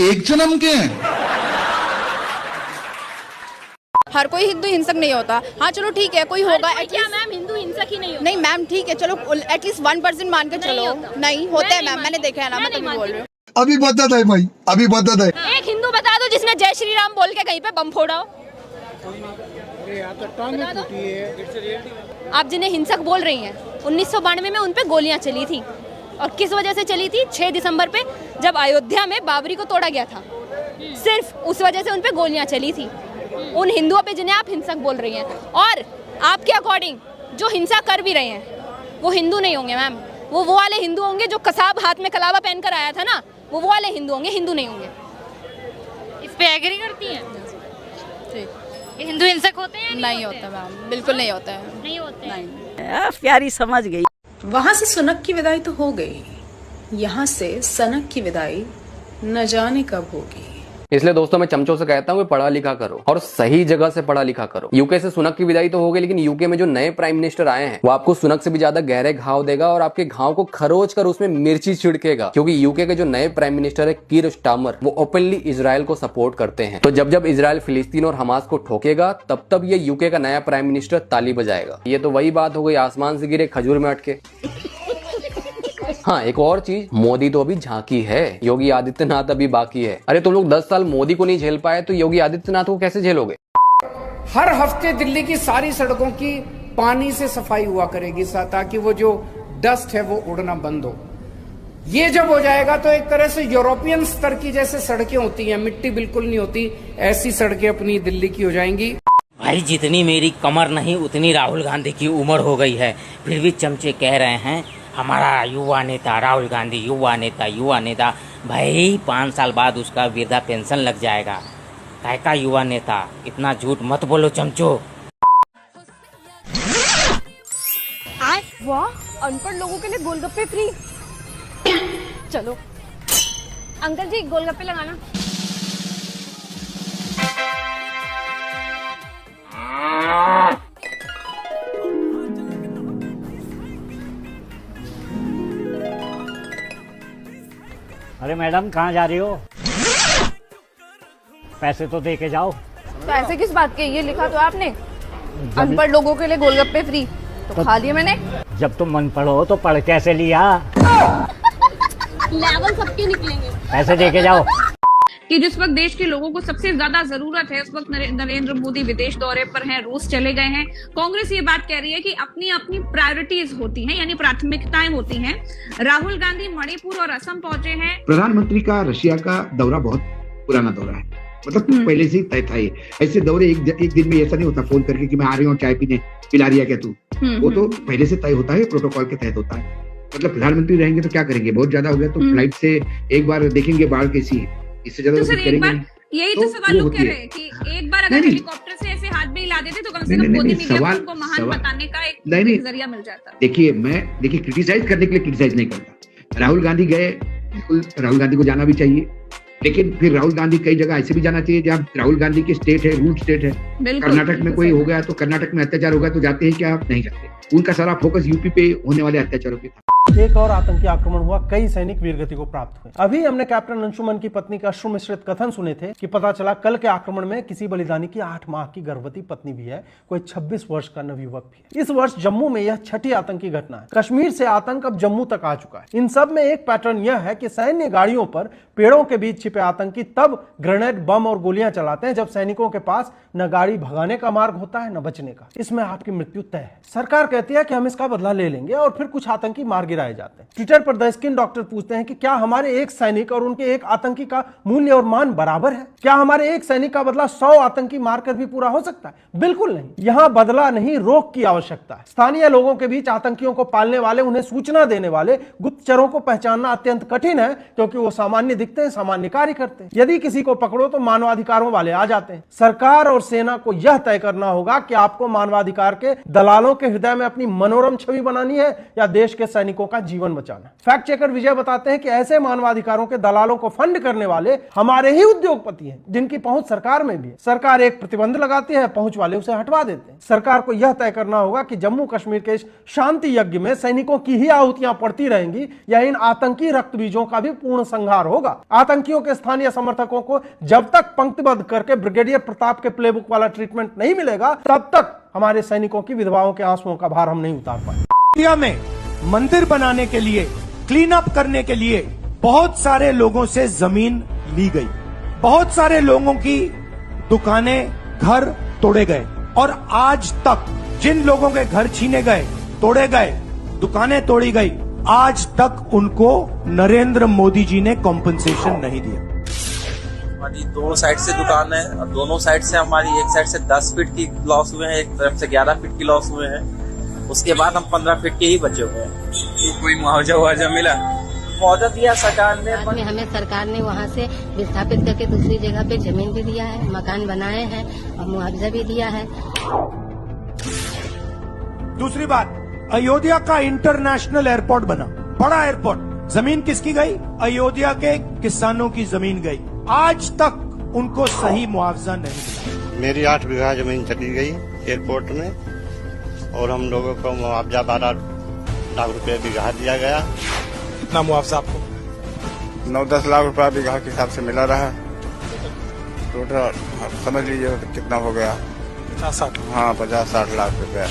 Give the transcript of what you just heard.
एक जन्म के हैं। हर कोई हिंदू हिंसक नहीं होता। हाँ चलो ठीक है, कोई होगा क्या मैम हिंदू हिंसक ही नहीं होता? नहीं मैम ठीक है, चलो एटलीस्ट 1% मान के चलो। नहीं होता है मैम, मैंने देखा है ना, मैं तभी बोल रही हूँ। अभी बदत है भाई, अभी बदत है। एक हिंदू बता दो जिसने जय श्री राम बोल के कहीं पे बम फोड़ा हो। आप जिन्हें हिंसक बोल रही हैं, 1992 में उन पे गोलियां चली थी, और किस वजह से चली थी? 6 दिसंबर पे जब अयोध्या में बाबरी को तोड़ा गया था, सिर्फ उस वजह से उन पे गोलियां चली थी। उन हिंदुओं पे जिन्हें आप हिंसक बोल रही हैं, और आपके अकॉर्डिंग जो हिंसा कर भी रहे हैं वो हिंदू नहीं होंगे मैम। वो वाले हिंदू होंगे जो कसाब हाथ में कलावा पहनकर आया था ना, वो वाले हिंदू होंगे, हिंदू नहीं होंगे। इस पे एग्री करती हैं? ठीक। ये हिंदू हिंसक होते हैं? नहीं होता मैम, बिल्कुल नहीं होता है। नहीं होते हैं। नहीं। प्यारी समझ गई। वहां से सुनक की विदाई तो हो गई, यहाँ से सनक की विदाई न जाने कब होगी। इसलिए दोस्तों मैं चमचों से कहता हूँ पढ़ा लिखा करो, और सही जगह से पढ़ा लिखा करो। यूके से सुनक की विदाई तो हो गई, लेकिन यूके में जो नए प्राइम मिनिस्टर आए हैं वो आपको सुनक से भी ज्यादा गहरे घाव देगा, और आपके घाव को खरोच कर उसमें मिर्ची छिड़केगा। क्योंकि यूके के जो नए प्राइम मिनिस्टर है कीर स्टारमर, वो ओपनली इजराइल को सपोर्ट करते हैं। तो जब जब इजराइल फिलिस्तीन और हमास को ठोकेगा, तब तब ये यूके का नया प्राइम मिनिस्टर ताली बजाएगा। ये तो वही बात हो गई आसमान से गिरे खजूर में अटके। हाँ एक और चीज, मोदी तो अभी झांकी है, योगी आदित्यनाथ अभी बाकी है। अरे तुम लोग 10 साल मोदी को नहीं झेल पाए तो योगी आदित्यनाथ को कैसे झेलोगे? हर हफ्ते दिल्ली की सारी सड़कों की पानी से सफाई हुआ करेगी ताकि वो जो डस्ट है वो उड़ना बंद हो। ये जब हो जाएगा तो एक तरह से यूरोपियन स्तर की जैसे सड़कें होती हैं, मिट्टी बिल्कुल नहीं होती, ऐसी सड़कें अपनी दिल्ली की हो जाएंगी। भाई जितनी मेरी कमर नहीं उतनी राहुल गांधी की उम्र हो गई है, फिर भी चमचे कह रहे हैं हमारा युवा नेता राहुल गांधी, युवा नेता युवा नेता। भाई 5 साल बाद उसका वृद्धा पेंशन लग जाएगा। का युवा नेता? इतना झूठ मत बोलो चमचो। वाह, अनपढ़ लोगों के लिए गोलगप्पे फ्री। चलो अंकल जी गोलगप्पे लगाना। अरे मैडम कहाँ जा रही हो? पैसे तो दे के जाओ। तो ऐसे किस बात के? ये लिखा तो आपने अनपढ़ लोगों के लिए गोलगप्पे फ्री, तो खा लिए मैंने। जब तुम मन पढ़ो तो पढ़ कैसे लिया? लेवल सबके निकलेंगे। पैसे दे के जाओ। कि जिस वक्त देश के लोगों को सबसे ज्यादा जरूरत है, उस वक्त नरेंद्र मोदी विदेश दौरे पर हैं, रूस चले गए हैं। कांग्रेस ये बात कह रही है कि अपनी अपनी प्रायोरिटीज होती हैं, यानी प्राथमिकताएं होती हैं। राहुल गांधी मणिपुर और असम पहुंचे हैं। प्रधानमंत्री का रशिया का दौरा बहुत पुराना दौरा है, मतलब पहले से ही तय था। ये ऐसे दौरे एक दिन में ऐसा नहीं होता फोन करके कि मैं आ रही हूँ चाय पीने, पिला रही है क्या तू? वो तो पहले से तय होता है, प्रोटोकॉल के तहत होता है। मतलब प्रधानमंत्री रहेंगे तो क्या करेंगे? बहुत ज्यादा हो गया तो फ्लाइट से एक बार देखेंगे बाढ़ कैसी है, इससे ज्यादा तो करेंगे। यही तो सवाल लोग कह रहे हैं कि एक बार अगर हेलीकॉप्टर से ऐसे हाथ में हिला देते तो कम से कम मोदी मीडिया को महान बताने का एक जरिया मिल जाता। देखिए मैं क्रिटिसाइज करने के लिए क्रिटिसाइज नहीं करता। राहुल गांधी गए, बिल्कुल राहुल गांधी को जाना भी चाहिए, लेकिन फिर राहुल गांधी कई जगह ऐसे भी जाना चाहिए जहाँ राहुल गांधी की स्टेट है, रूट स्टेट है। कर्नाटक में कोई हो गया तो कर्नाटक में अत्याचार हो गया तो जाते हैं क्या? नहीं जाते। उनका सारा फोकस यूपी पे होने वाले अत्याचारों पे था। एक और आतंकी आक्रमण हुआ, कई सैनिक वीरगति को प्राप्त हुए। अभी हमने कैप्टन अंशुमन की पत्नी का अश्रु मिश्रित कथन सुने थे कि पता चला कल के आक्रमण में किसी बलिदानी की 8 माह की गर्भवती पत्नी भी है, कोई 26 वर्ष का नवयुवक भी है। इस वर्ष जम्मू में यह 6ठी आतंकी घटना है। कश्मीर से आतंक अब जम्मू तक आ चुका है। इन सब में एक पैटर्न यह है कि सैन्य गाड़ियों पर पेड़ों के बीच छिपे आतंकी तब ग्रेनेड, बम और गोलियां चलाते हैं जब सैनिकों के पास न गाड़ी भगाने का मार्ग होता है न बचने का। इसमें आपकी मृत्यु तय है। सरकार कहती है कि हम इसका बदला ले लेंगे, और फिर कुछ आतंकी मार गिराए जाते हैं। ट्विटर पर द स्किन डॉक्टर पूछते हैं कि क्या हमारे एक सैनिक और उनके एक आतंकी का मूल्य और मान बराबर है? क्या हमारे एक सैनिक का बदला 100 आतंकी मारकर भी पूरा हो सकता है? बिल्कुल नहीं। यहाँ बदला नहीं, रोक की आवश्यकता है। स्थानीय लोगों के बीच आतंकियों को पालने वाले, उन्हें सूचना देने वाले गुप्तचरों को पहचानना अत्यंत कठिन है, क्योंकि वो सामान्य दिखते हैं, सामान्य कार्य करते हैं। यदि किसी को पकड़ो तो मानवाधिकारों वाले आ जाते हैं। सरकार और सेना को यह तय करना होगा कि आपको मानवाधिकार के दलालों के हृदय में अपनी मनोरम छवि बनानी है या देश के सैनिकों सैनिकों का जीवन बचाना। फैक्ट चेकर विजय बताते हैं कि ऐसे मानवाधिकारों के दलालों को फंड करने वाले हमारे ही उद्योगपति हैं, जिनकी पहुंच सरकार में भी है। सरकार एक प्रतिबंध लगाती है, पहुंच वाले उसे हटवा देते हैं। सरकार को यह तय करना होगा कि जम्मू कश्मीर के इस शांति यज्ञ में सैनिकों की ही आहुतियां पड़ती रहेंगी या इन आतंकी रक्त बीजों का भी पूर्ण संहार होगा। आतंकियों के स्थानीय समर्थकों को जब तक पंक्तिबद्ध करके ब्रिगेडियर प्रताप के प्लेबुक वाला ट्रीटमेंट नहीं मिलेगा, तब तक हमारे सैनिकों की विधवाओं के आंसुओं का भार हम नहीं उतार पाएंगे। इंडिया में मंदिर बनाने के लिए, क्लीन अप करने के लिए बहुत सारे लोगों से जमीन ली गई, बहुत सारे लोगों की दुकानें, घर तोड़े गए और आज तक जिन लोगों के घर छीने गए, तोड़े गए, दुकानें तोड़ी गई, आज तक उनको नरेंद्र मोदी जी ने कॉम्पनसेशन नहीं दिया। हमारी दोनों साइड से दुकान है और दोनों साइड से हमारी एक साइड से 10 फीट की लॉस हुए हैं, एक तरफ से 11 फीट की लॉस हुए हैं, उसके बाद हम 15 फीट के ही बचे हुए हैं। तो कोई मुआवजा मिला? मुआवजा दिया सरकार ने, हमें सरकार ने वहाँ से विस्थापित करके दूसरी जगह पे जमीन भी दिया है, मकान बनाए हैं और मुआवजा भी दिया है। दूसरी बात, अयोध्या का इंटरनेशनल एयरपोर्ट बना, बड़ा एयरपोर्ट, जमीन किसकी गई? अयोध्या के किसानों की जमीन गई, आज तक उनको सही मुआवजा नहीं मिला। मेरी 8 बीघा जमीन चली गई एयरपोर्ट में और हम लोगों को मुआवजा 12 लाख रुपए बीघा दिया गया। कितना मुआवजा आपको? 9-10 लाख रुपया बीघा के हिसाब से मिला रहा। टोटल समझ लीजिए कितना हो गया? 50-60। हाँ, 50-60 लाख रुपया।